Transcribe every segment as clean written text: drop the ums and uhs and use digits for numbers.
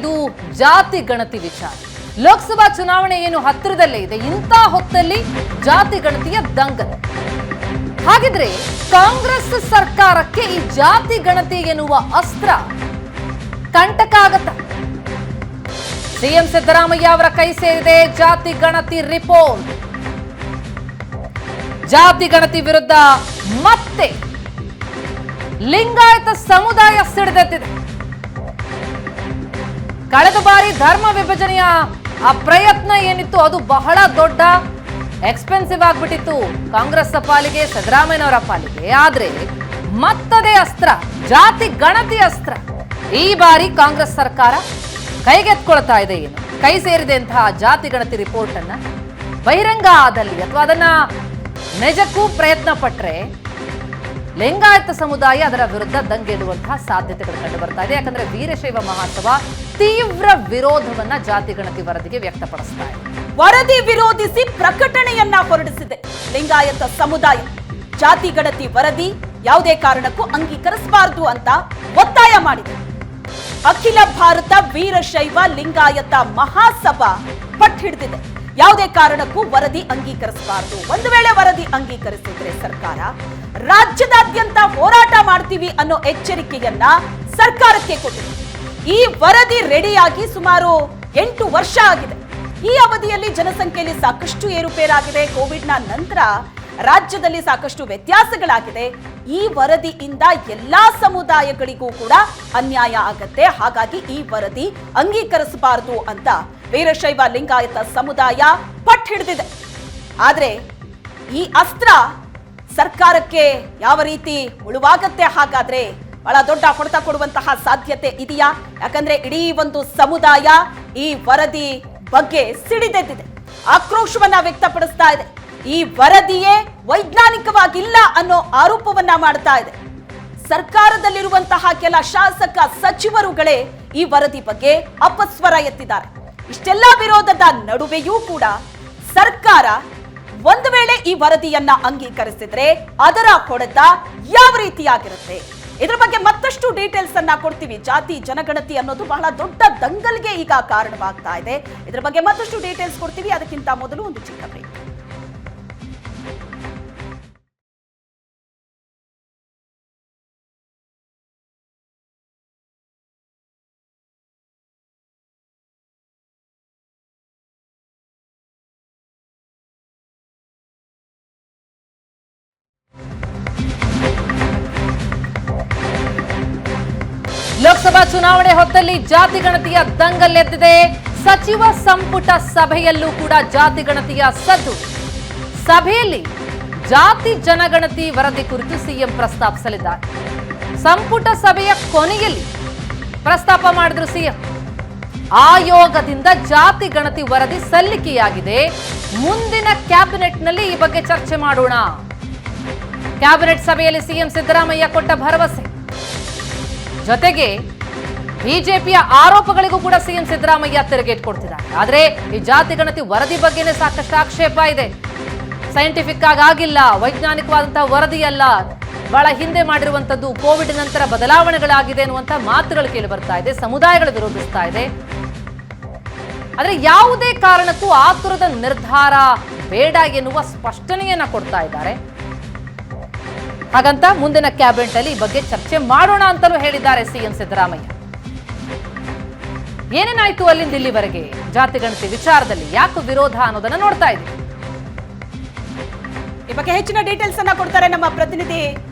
ಇದು ಜಾತಿ ಗಣತಿ ವಿಚಾರ. ಲೋಕಸಭಾ ಚುನಾವಣೆ ಏನು ಹತ್ತಿರದಲ್ಲೇ ಇದೆ, ಇಂಥ ಹೊತ್ತಲ್ಲಿ ಜಾತಿ ಗಣತಿಯ ದಂಗಲ್. ಹಾಗಿದ್ರೆ ಕಾಂಗ್ರೆಸ್ ಸರ್ಕಾರಕ್ಕೆ ಈ ಜಾತಿ ಗಣತಿ ಎನ್ನುವ ಅಸ್ತ್ರ ಕಂಟಕ ಆಗತ್ತ? ಸಿಎಂ ಸಿದ್ದರಾಮಯ್ಯ ಅವರ ಕೈ ಸೇರಿದೆ ಜಾತಿ ಗಣತಿ ರಿಪೋರ್ಟ್. ಜಾತಿ ಗಣತಿ ವಿರುದ್ಧ ಮತ್ತೆ ಲಿಂಗಾಯತ ಸಮುದಾಯ ಸಿಡಿದೆದ್ದಿದೆ. ಕಳೆದ ಬಾರಿ ಧರ್ಮ ವಿಭಜನೆಯ ಆ ಪ್ರಯತ್ನ ಏನಿತ್ತು ಅದು ಬಹಳ ದೊಡ್ಡ ಎಕ್ಸ್ಪೆನ್ಸಿವ್ ಆಗ್ಬಿಟ್ಟಿತ್ತು ಕಾಂಗ್ರೆಸ್ ಪಾಲಿಗೆ, ಸಿದ್ದರಾಮಯ್ಯನವರ ಪಾಲಿಗೆ. ಆದ್ರೆ ಮತ್ತದೇ ಅಸ್ತ್ರ, ಜಾತಿ ಗಣತಿ ಅಸ್ತ್ರ ಈ ಬಾರಿ ಕಾಂಗ್ರೆಸ್ ಸರ್ಕಾರ ಕೈಗೆತ್ಕೊಳ್ತಾ ಇದೆ. ಏನು ಕೈ ಸೇರಿದಂತಹ ಜಾತಿ ಗಣತಿ ರಿಪೋರ್ಟ್ ಅನ್ನ ಬಹಿರಂಗ ಆದಲ್ಲಿ ಅಥವಾ ಅದನ್ನ ನಿಜಕ್ಕೂ ಪ್ರಯತ್ನ ಪಟ್ರೆ ಲಿಂಗಾಯತ ಸಮುದಾಯ ಅದರ ವಿರುದ್ಧ ದಂಗೆಡುವಂತಹ ಸಾಧ್ಯತೆಗಳು ಕಂಡು ಬರ್ತಾ ಇದೆ. ಯಾಕಂದ್ರೆ ವೀರಶೈವ ಮಹಾಸಭಾ ತೀವ್ರ ವಿರೋಧವನ್ನ ಜಾತಿ ಗಣತಿ ವರದಿಗೆ ವ್ಯಕ್ತಪಡಿಸ್ತಾ ಇದೆ. ವರದಿ ವಿರೋಧಿಸಿ ಪ್ರಕಟಣೆಯನ್ನ ಹೊರಡಿಸಿದೆ ಲಿಂಗಾಯತ ಸಮುದಾಯ. ಜಾತಿ ಗಣತಿ ವರದಿ ಯಾವುದೇ ಕಾರಣಕ್ಕೂ ಅಂಗೀಕರಿಸಬಾರದು ಅಂತ ಒತ್ತಾಯ ಮಾಡಿದೆ. ಅಖಿಲ ಭಾರತ ವೀರಶೈವ ಲಿಂಗಾಯತ ಮಹಾಸಭಾ ಪಟ್ಟು ಹಿಡಿದಿದೆ. ಯಾವುದೇ ಕಾರಣಕ್ಕೂ ವರದಿ ಅಂಗೀಕರಿಸಬಾರದು. ಒಂದು ವೇಳೆ ವರದಿ ಅಂಗೀಕರಿಸಿದ್ರೆ ಸರ್ಕಾರ ರಾಜ್ಯದಾದ್ಯಂತ ಹೋರಾಟ ಮಾಡ್ತೀವಿ ಅನ್ನೋ ಎಚ್ಚರಿಕೆಯನ್ನ ಸರ್ಕಾರಕ್ಕೆ ಕೊಟ್ಟಿದೆ. ಈ ವರದಿ ರೆಡಿಯಾಗಿ ಸುಮಾರು 8 ವರ್ಷ ಆಗಿದೆ. ಈ ಅವಧಿಯಲ್ಲಿ ಜನಸಂಖ್ಯೆಯಲ್ಲಿ ಸಾಕಷ್ಟು ಏರುಪೇರಾಗಿದೆ. ಕೋವಿಡ್ನ ನಂತರ ರಾಜ್ಯದಲ್ಲಿ ಸಾಕಷ್ಟು ವ್ಯತ್ಯಾಸಗಳಾಗಿದೆ. ಈ ವರದಿಯಿಂದ ಎಲ್ಲಾ ಸಮುದಾಯಗಳಿಗೂ ಕೂಡ ಅನ್ಯಾಯ ಆಗತ್ತೆ. ಹಾಗಾಗಿ ಈ ವರದಿ ಅಂಗೀಕರಿಸಬಾರದು ಅಂತ ವೀರಶೈವ ಲಿಂಗಾಯತ ಸಮುದಾಯ ಪಟ್ಟು ಹಿಡಿದಿದೆ. ಆದ್ರೆ ಈ ಅಸ್ತ್ರ ಸರ್ಕಾರಕ್ಕೆ ಯಾವ ರೀತಿ ಮುಳುವಾಗತ್ತೆ? ಹಾಗಾದ್ರೆ ಬಹಳ ದೊಡ್ಡ ಹೊಡೆತ ಕೊಡುವಂತಹ ಸಾಧ್ಯತೆ ಇದೆಯಾ? ಯಾಕಂದ್ರೆ ಇಡೀ ಒಂದು ಸಮುದಾಯ ಈ ವರದಿ ಬಗ್ಗೆ ಸಿಡಿದೆದ್ದಿದೆ, ಆಕ್ರೋಶವನ್ನ ವ್ಯಕ್ತಪಡಿಸ್ತಾ ಇದೆ. ಈ ವರದಿಯೇ ವೈಜ್ಞಾನಿಕವಾಗಿಲ್ಲ ಅನ್ನೋ ಆರೋಪವನ್ನ ಮಾಡ್ತಾ ಇದೆ. ಸರ್ಕಾರದಲ್ಲಿರುವಂತಹ ಕೆಲ ಶಾಸಕ ಸಚಿವರುಗಳೇ ಈ ವರದಿ ಬಗ್ಗೆ ಅಪಸ್ವರ ಎತ್ತಿದ್ದಾರೆ. ಇಷ್ಟೆಲ್ಲ ವಿರೋಧದ ನಡುವೆಯೂ ಕೂಡ ಸರ್ಕಾರ ಒಂದು ವೇಳೆ ಈ ವರದಿಯನ್ನ ಅಂಗೀಕರಿಸಿದ್ರೆ ಅದರ ಹೊಡೆತ ಯಾವ ರೀತಿಯಾಗಿರುತ್ತೆ? ಇದ್ರ ಬಗ್ಗೆ ಮತ್ತಷ್ಟು ಡೀಟೇಲ್ಸ್ ಅನ್ನ ಕೊಡ್ತೀವಿ. ಜಾತಿ ಜನಗಣತಿ ಅನ್ನೋದು ಬಹಳ ದೊಡ್ಡ ದಂಗಲ್ಗೆ ಈಗ ಕಾರಣವಾಗ್ತಾ ಇದೆ. ಇದ್ರ ಬಗ್ಗೆ ಮತ್ತಷ್ಟು ಡೀಟೇಲ್ಸ್ ಕೊಡ್ತೀವಿ. ಅದಕ್ಕಿಂತ ಮೊದಲು ಒಂದು ಚಿಕ್ಕ ಬ್ರೇಕ್. ಲೋಕಸಭಾ ಚುನಾವಣೆ ಹೊತ್ತಲ್ಲಿ ಜಾತಿ ಗಣತಿಯ ದಂಗಲ್ ಎದ್ದಿದೆ. ಸಚಿವ ಸಂಪುಟ ಸಭೆಯಲ್ಲೂ ಕೂಡ ಜಾತಿ ಗಣತಿಯ ಸದ್ದು. ಸಭೆಯಲ್ಲಿ ಜಾತಿ ಜನಗಣತಿ ವರದಿ ಕುರಿತು ಸಿಎಂ ಪ್ರಸ್ತಾಪಿಸಲಿದ್ದಾರೆ. ಸಂಪುಟ ಸಭೆಯ ಕೊನೆಯಲ್ಲಿ ಪ್ರಸ್ತಾಪ ಮಾಡಿದ್ರು ಸಿಎಂ. ಆಯೋಗದಿಂದ ಜಾತಿ ಗಣತಿ ವರದಿ ಸಲ್ಲಿಕೆಯಾಗಿದೆ. ಮುಂದಿನ ಕ್ಯಾಬಿನೆಟ್ನಲ್ಲಿ ಈ ಬಗ್ಗೆ ಚರ್ಚೆ ಮಾಡೋಣ. ಕ್ಯಾಬಿನೆಟ್ ಸಭೆಯಲ್ಲಿ ಸಿಎಂ ಸಿದ್ದರಾಮಯ್ಯ ಕೊಟ್ಟ ಭರವಸೆ ಜೊತೆಗೆ ಬಿಜೆಪಿಯ ಆರೋಪಗಳಿಗೂ ಕೂಡ ಸಿಎಂ ಸಿದ್ದರಾಮಯ್ಯ ತಿರುಗೇಟ್ ಕೊಡ್ತಿದ್ದಾರೆ. ಆದ್ರೆ ಈ ಜಾತಿ ಗಣತಿ ವರದಿ ಬಗ್ಗೆನೇ ಸಾಕಷ್ಟು ಆಕ್ಷೇಪ ಇದೆ. ಸೈಂಟಿಫಿಕ್ ಆಗಿಲ್ಲ, ವೈಜ್ಞಾನಿಕವಾದಂತಹ ವರದಿ ಅಲ್ಲ, ಬಹಳ ಹಿಂದೆ ಮಾಡಿರುವಂತದ್ದು, ಕೋವಿಡ್ ನಂತರ ಬದಲಾವಣೆಗಳಾಗಿದೆ ಅನ್ನುವಂತ ಮಾತುಗಳು ಕೇಳಿ ಬರ್ತಾ ಇದೆ. ಸಮುದಾಯಗಳು ವಿರೋಧಿಸ್ತಾ ಇದೆ. ಆದ್ರೆ ಯಾವುದೇ ಕಾರಣಕ್ಕೂ ಆತುರದ ನಿರ್ಧಾರ ಬೇಡ ಎನ್ನುವ ಸ್ಪಷ್ಟನೆಯನ್ನ ಕೊಡ್ತಾ ಇದ್ದಾರೆ. ಹಾಗಂತ ಮುಂದಿನ ಕ್ಯಾಬಿನೆಟ್ ಅಲ್ಲಿ ಈ ಬಗ್ಗೆ ಚರ್ಚೆ ಮಾಡೋಣ ಅಂತಲೂ ಹೇಳಿದ್ದಾರೆ ಸಿಎಂ ಸಿದ್ದರಾಮಯ್ಯ. ಏನೇನಾಯ್ತು ಅಲ್ಲಿಂದ ಇಲ್ಲಿವರೆಗೆ ಜಾತಿ ಗಣತಿ ವಿಚಾರದಲ್ಲಿ, ಯಾಕೆ ವಿರೋಧ ಅನ್ನೋದನ್ನ ನೋಡ್ತಾ ಇದ್ದೀವಿ. ಈ ಬಗ್ಗೆ ಹೆಚ್ಚಿನ ಡೀಟೇಲ್ಸ್ ಅನ್ನ ಕೊಡ್ತಾರೆ ನಮ್ಮ ಪ್ರತಿನಿಧಿ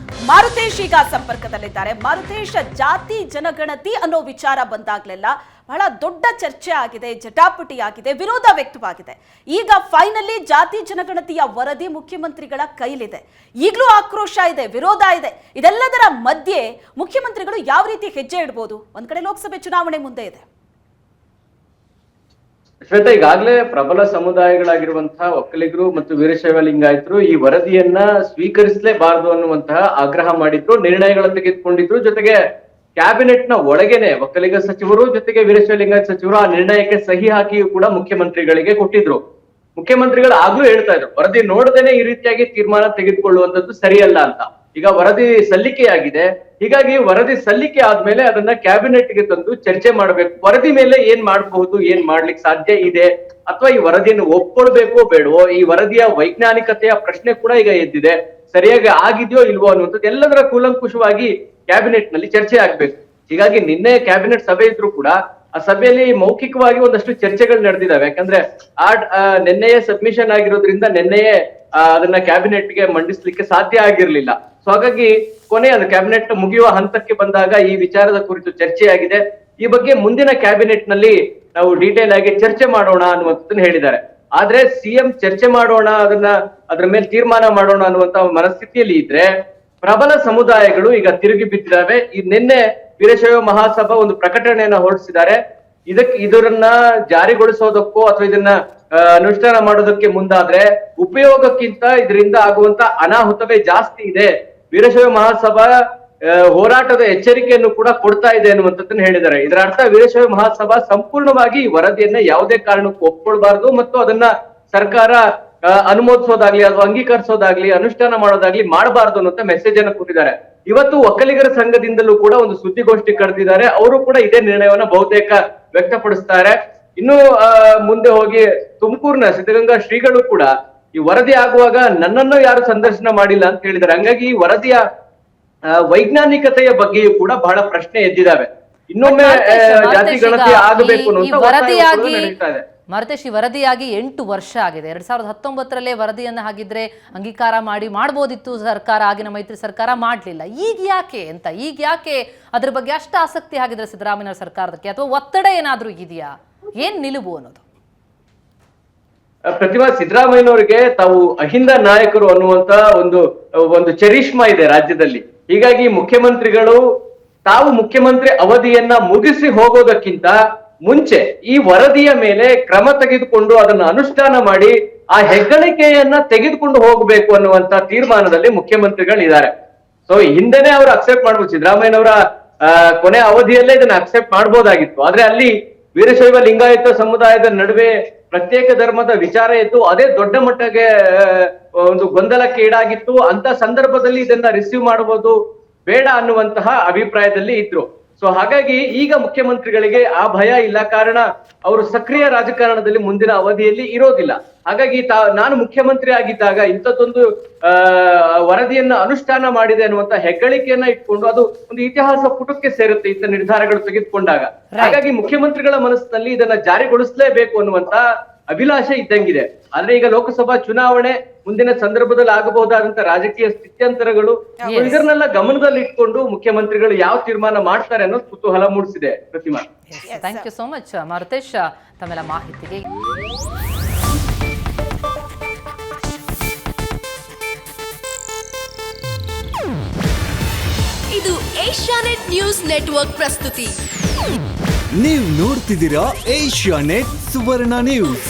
ಮಾರುತೇಶ್. ಈಗ ಸಂಪರ್ಕದಲ್ಲಿದ್ದಾರೆ. ಮಾರುತೇಶ್, ಜಾತಿ ಜನಗಣತಿ ಅನ್ನೋ ವಿಚಾರ ಬಂದಾಗ್ಲೆಲ್ಲ ಬಹಳ ದೊಡ್ಡ ಚರ್ಚೆ ಆಗಿದೆ, ಜಟಾಪಟಿ ಆಗಿದೆ, ವಿರೋಧ ವ್ಯಕ್ತವಾಗಿದೆ. ಈಗ ಫೈನಲಿ ಜಾತಿ ಜನಗಣತಿಯ ವರದಿ ಮುಖ್ಯಮಂತ್ರಿಗಳ ಕೈಲಿದೆ. ಈಗಲೂ ಆಕ್ರೋಶ ಇದೆ, ವಿರೋಧ ಇದೆ. ಇದೆಲ್ಲದರ ಮಧ್ಯೆ ಮುಖ್ಯಮಂತ್ರಿಗಳು ಯಾವ ರೀತಿ ಹೆಜ್ಜೆ ಇಡಬಹುದು? ಒಂದ್ ಕಡೆ ಲೋಕಸಭೆ ಚುನಾವಣೆ ಮುಂದೆ ಇದೆ. ಶ್ವೇತಾ, ಈಗಾಗಲೇ ಪ್ರಬಲ ಸಮುದಾಯಗಳಾಗಿರುವಂತಹ ಒಕ್ಕಲಿಗರು ಮತ್ತು ವೀರಶೈವ ಲಿಂಗಾಯತರು ಈ ವರದಿಯನ್ನ ಸ್ವೀಕರಿಸಲೇಬಾರದು ಅನ್ನುವಂತಹ ಆಗ್ರಹ ಮಾಡಿದ್ರು, ನಿರ್ಣಯಗಳನ್ನು ತೆಗೆದುಕೊಂಡಿದ್ರು. ಜೊತೆಗೆ ಕ್ಯಾಬಿನೆಟ್ ನ ಒಳಗೇನೆ ಒಕ್ಕಲಿಗ ಸಚಿವರು ಜೊತೆಗೆ ವೀರಶೈವ ಲಿಂಗಾಯತ ಸಚಿವರು ಆ ನಿರ್ಣಯಕ್ಕೆ ಸಹಿ ಹಾಕಿಯೂ ಕೂಡ ಮುಖ್ಯಮಂತ್ರಿಗಳಿಗೆ ಕೊಟ್ಟಿದ್ರು. ಮುಖ್ಯಮಂತ್ರಿಗಳು ಆಗ್ಲೂ ಹೇಳ್ತಾ ಇದ್ರು, ವರದಿ ನೋಡದೇನೆ ಈ ರೀತಿಯಾಗಿ ತೀರ್ಮಾನ ತೆಗೆದುಕೊಳ್ಳುವಂತದ್ದು ಸರಿಯಲ್ಲ ಅಂತ. ಈಗ ವರದಿ ಸಲ್ಲಿಕೆಯಾಗಿದೆ. ಹೀಗಾಗಿ ವರದಿ ಸಲ್ಲಿಕೆ ಆದ್ಮೇಲೆ ಅದನ್ನ ಕ್ಯಾಬಿನೆಟ್ಗೆ ತಂದು ಚರ್ಚೆ ಮಾಡಬೇಕು. ವರದಿ ಮೇಲೆ ಏನ್ ಮಾಡಬಹುದು, ಏನ್ ಮಾಡ್ಲಿಕ್ಕೆ ಸಾಧ್ಯ ಇದೆ, ಅಥವಾ ಈ ವರದಿಯನ್ನು ಒಪ್ಕೊಳ್ಬೇಕೋ ಬೇಡವೋ, ಈ ವರದಿಯ ವೈಜ್ಞಾನಿಕತೆಯ ಪ್ರಶ್ನೆ ಕೂಡ ಈಗ ಎದ್ದಿದೆ. ಸರಿಯಾಗಿ ಆಗಿದೆಯೋ ಇಲ್ವೋ ಅನ್ನುವಂಥದ್ದು ಎಲ್ಲದರ ಕೂಲಂಕುಷವಾಗಿ ಕ್ಯಾಬಿನೆಟ್ ನಲ್ಲಿ ಚರ್ಚೆ ಆಗ್ಬೇಕು. ಹೀಗಾಗಿ ನಿನ್ನೆ ಕ್ಯಾಬಿನೆಟ್ ಸಭೆ ಇದ್ರು ಕೂಡ ಆ ಸಭೆಯಲ್ಲಿ ಮೌಖಿಕವಾಗಿ ಒಂದಷ್ಟು ಚರ್ಚೆಗಳು ನಡೆದಿದ್ದಾವೆ. ಯಾಕಂದ್ರೆ ನಿನ್ನೆಯೇ ಸಬ್ಮಿಷನ್ ಆಗಿರೋದ್ರಿಂದ ನಿನ್ನೆಯೇ ಅದನ್ನ ಕ್ಯಾಬಿನೆಟ್ ಗೆ ಮಂಡಿಸ್ಲಿಕ್ಕೆ ಸಾಧ್ಯ ಆಗಿರ್ಲಿಲ್ಲ. ಸೊ ಹಾಗಾಗಿ ಕೊನೆ ಅದು ಕ್ಯಾಬಿನೆಟ್ ಮುಗಿಯುವ ಹಂತಕ್ಕೆ ಬಂದಾಗ ಈ ವಿಚಾರದ ಕುರಿತು ಚರ್ಚೆಯಾಗಿದೆ. ಈ ಬಗ್ಗೆ ಮುಂದಿನ ಕ್ಯಾಬಿನೆಟ್ ನಲ್ಲಿ ನಾವು ಡೀಟೇಲ್ ಆಗಿ ಚರ್ಚೆ ಮಾಡೋಣ ಅನ್ನುವಂಥದ್ದನ್ನ ಹೇಳಿದ್ದಾರೆ. ಆದ್ರೆ ಸಿಎಂ ಚರ್ಚೆ ಮಾಡೋಣ, ಅದ್ರ ಮೇಲೆ ತೀರ್ಮಾನ ಮಾಡೋಣ ಅನ್ನುವಂತ ಮನಸ್ಥಿತಿಯಲ್ಲಿ ಇದ್ರೆ ಪ್ರಬಲ ಸಮುದಾಯಗಳು ಈಗ ತಿರುಗಿ ಬಿದ್ದಿದ್ದಾವೆ. ಈ ನಿನ್ನೆ ವೀರಶೈವ ಮಹಾಸಭಾ ಒಂದು ಪ್ರಕಟಣೆಯನ್ನ ಹೊರಡಿಸಿದ್ದಾರೆ. ಇದನ್ನ ಜಾರಿಗೊಳಿಸೋದಕ್ಕೋ ಅಥವಾ ಇದನ್ನ ಅನುಷ್ಠಾನ ಮಾಡೋದಕ್ಕೆ ಮುಂದಾದ್ರೆ ಉಪಯೋಗಕ್ಕಿಂತ ಇದರಿಂದ ಆಗುವಂತ ಅನಾಹುತವೇ ಜಾಸ್ತಿ ಇದೆ. ವೀರಶೈವ ಮಹಾಸಭಾ ಹೋರಾಟದ ಎಚ್ಚರಿಕೆಯನ್ನು ಕೂಡ ಕೊಡ್ತಾ ಇದೆ ಅನ್ನುವಂಥದ್ದನ್ನ ಹೇಳಿದ್ದಾರೆ. ಇದರ ಅರ್ಥ ವೀರಶೈವ ಮಹಾಸಭಾ ಸಂಪೂರ್ಣವಾಗಿ ಈ ವರದಿಯನ್ನ ಯಾವುದೇ ಕಾರಣಕ್ಕೂ ಒಪ್ಕೊಳ್ಬಾರ್ದು ಮತ್ತು ಅದನ್ನ ಸರ್ಕಾರ ಅನುಮೋದಿಸೋದಾಗ್ಲಿ ಅಥವಾ ಅಂಗೀಕರಿಸೋದಾಗ್ಲಿ ಅನುಷ್ಠಾನ ಮಾಡೋದಾಗ್ಲಿ ಮಾಡಬಾರ್ದು ಅನ್ನುವಂತ ಮೆಸೇಜ್ ಅನ್ನು ಕೊಟ್ಟಿದ್ದಾರೆ. ಇವತ್ತು ಒಕ್ಕಲಿಗರ ಸಂಘದಿಂದಲೂ ಕೂಡ ಒಂದು ಸುದ್ದಿಗೋಷ್ಠಿ ಕರೆದಿದ್ದಾರೆ. ಅವರು ಕೂಡ ಇದೇ ನಿರ್ಣಯವನ್ನ ಬಹುತೇಕ ವ್ಯಕ್ತಪಡಿಸ್ತಾರೆ. ಇನ್ನು ಮುಂದೆ ಹೋಗಿ ತುಮಕೂರಿನ ಸಿದ್ಧಗಂಗಾ ಶ್ರೀಗಳು ಕೂಡ ಈ ವರದಿ ಆಗುವಾಗ ನನ್ನನ್ನು ಯಾರು ಸಂದರ್ಶನ ಮಾಡಿಲ್ಲ ಅಂತ ಹೇಳಿದ್ದಾರೆ. ಹಂಗಾಗಿ ಈ ವರದಿಯ ವೈಜ್ಞಾನಿಕತೆಯ ಬಗ್ಗೆಯೂ ಕೂಡ ಬಹಳ ಪ್ರಶ್ನೆ ಎದ್ದಿದ್ದಾವೆ. ಇನ್ನೊಮ್ಮೆ ಜಾತಿ ಗಣತಿ ಆಗಬೇಕು ಅನ್ನುವಂತ ಮಾರುತೇಶ್, ಈ ವರದಿಯಾಗಿ 8 ವರ್ಷ ಆಗಿದೆ. 2019ರಲ್ಲೇ ವರದಿಯನ್ನ ಹಾಗಿದ್ರೆ ಅಂಗೀಕಾರ ಮಾಡಬಹುದಿತ್ತು ಸರ್ಕಾರ, ಆಗಿನ ಮೈತ್ರಿ ಸರ್ಕಾರ ಮಾಡಲಿಲ್ಲ. ಈಗ ಯಾಕೆ ಅದ್ರ ಬಗ್ಗೆ ಅಷ್ಟು ಆಸಕ್ತಿ ಆಗಿದ್ರೆ ಸಿದ್ದರಾಮಯ್ಯ ಸರ್ಕಾರದಕ್ಕೆ, ಅಥವಾ ಒತ್ತಡ ಏನಾದ್ರೂ ಇದೆಯಾ, ಏನ್ ನಿಲುವು ಅನ್ನೋದು? ಪ್ರತಿಭಾ, ಸಿದ್ದರಾಮಯ್ಯನವರಿಗೆ ತಾವು ಅಹಿಂದ ನಾಯಕರು ಅನ್ನುವಂತ ಒಂದು ಚರಿಷ್ಮಾ ಇದೆ ರಾಜ್ಯದಲ್ಲಿ. ಹೀಗಾಗಿ ಮುಖ್ಯಮಂತ್ರಿಗಳು ತಾವು ಮುಖ್ಯಮಂತ್ರಿ ಅವಧಿಯನ್ನ ಮುಗಿಸಿ ಹೋಗೋದಕ್ಕಿಂತ ಮುಂಚೆ ಈ ವರದಿಯ ಮೇಲೆ ಕ್ರಮ ತೆಗೆದುಕೊಂಡು ಅದನ್ನು ಅನುಷ್ಠಾನ ಮಾಡಿ ಆ ಹೆಗ್ಗಳಿಕೆಯನ್ನ ತೆಗೆದುಕೊಂಡು ಹೋಗಬೇಕು ಅನ್ನುವಂತ ತೀರ್ಮಾನದಲ್ಲಿ ಮುಖ್ಯಮಂತ್ರಿಗಳಿದ್ದಾರೆ. ಸೊ ಹಿಂದೆನೆ ಅವರು ಅಕ್ಸೆಪ್ಟ್ ಮಾಡ್ಬೋದು, ಸಿದ್ದರಾಮಯ್ಯನವರ ಕೊನೆ ಅವಧಿಯಲ್ಲೇ ಇದನ್ನ ಅಕ್ಸೆಪ್ಟ್ ಮಾಡ್ಬೋದಾಗಿತ್ತು. ಆದ್ರೆ ಅಲ್ಲಿ ವೀರಶೈವ ಲಿಂಗಾಯತ ಸಮುದಾಯದ ನಡುವೆ ಪ್ರತ್ಯೇಕ ಧರ್ಮದ ವಿಚಾರ ಇತ್ತು, ಅದೇ ದೊಡ್ಡ ಮಟ್ಟಿಗೆ ಒಂದು ಗೊಂದಲಕ್ಕೆ ಈಡಾಗಿತ್ತು. ಅಂತ ಸಂದರ್ಭದಲ್ಲಿ ಇದನ್ನ ರಿಸೀವ್ ಮಾಡಬಹುದು ಬೇಡ ಅನ್ನುವಂತಹ ಅಭಿಪ್ರಾಯದಲ್ಲಿ ಇದ್ರು. ಸೊ ಹಾಗಾಗಿ ಈಗ ಮುಖ್ಯಮಂತ್ರಿಗಳಿಗೆ ಆ ಭಯ ಇಲ್ಲ, ಕಾರಣ ಅವರು ಸಕ್ರಿಯ ರಾಜಕಾರಣದಲ್ಲಿ ಮುಂದಿನ ಅವಧಿಯಲ್ಲಿ ಇರೋದಿಲ್ಲ. ಹಾಗಾಗಿ ನಾನು ಮುಖ್ಯಮಂತ್ರಿ ಆಗಿದ್ದಾಗ ಇಂಥದ್ದೊಂದು ವರದಿಯನ್ನ ಅನುಷ್ಠಾನ ಮಾಡಿದೆ ಅನ್ನುವಂತ ಹೆಗ್ಗಳಿಕೆಯನ್ನ ಇಟ್ಕೊಂಡು ಅದು ಒಂದು ಇತಿಹಾಸ ಪುಟಕ್ಕೆ ಸೇರುತ್ತೆ ಇಂಥ ನಿರ್ಧಾರಗಳು ತೆಗೆದುಕೊಂಡಾಗ. ಹಾಗಾಗಿ ಮುಖ್ಯಮಂತ್ರಿಗಳ ಮನಸ್ಸಿನಲ್ಲಿ ಇದನ್ನ ಜಾರಿಗೊಳಿಸಲೇಬೇಕು ಅನ್ನುವಂತ ಅಭಿಲಾಷೆ ಇದ್ದಂಗಿದೆ. ಆದ್ರೆ ಈಗ ಲೋಕಸಭಾ ಚುನಾವಣೆ ಮುಂದಿನ ಸಂದರ್ಭದಲ್ಲಿ ಆಗಬಹುದಾದಂತ ರಾಜಕೀಯ ಸ್ಥಿತ್ಯಂತರಗಳು, ಇದನ್ನೆಲ್ಲ ಗಮನದಲ್ಲಿ ಇಟ್ಕೊಂಡು ಮುಖ್ಯಮಂತ್ರಿಗಳು ಯಾವ ತೀರ್ಮಾನ ಮಾಡ್ತಾರೆ ಅನ್ನೋದು ಕುತೂಹಲ ಮೂಡಿಸಿದೆ. Prathima, thank you so much Maruthesh ತಮ್ಮೆಲ್ಲ ಮಾಹಿತಿಗೆ. ಇದು ಏಷ್ಯಾನೆಟ್ ನ್ಯೂಸ್ ನೆಟ್ವರ್ಕ್ ಪ್ರಸ್ತುತಿ. ನೀವು ನೋಡ್ತಿದ್ದೀರಾ ಏಷ್ಯಾನೆಟ್ ಸುವರ್ಣ ನ್ಯೂಸ್.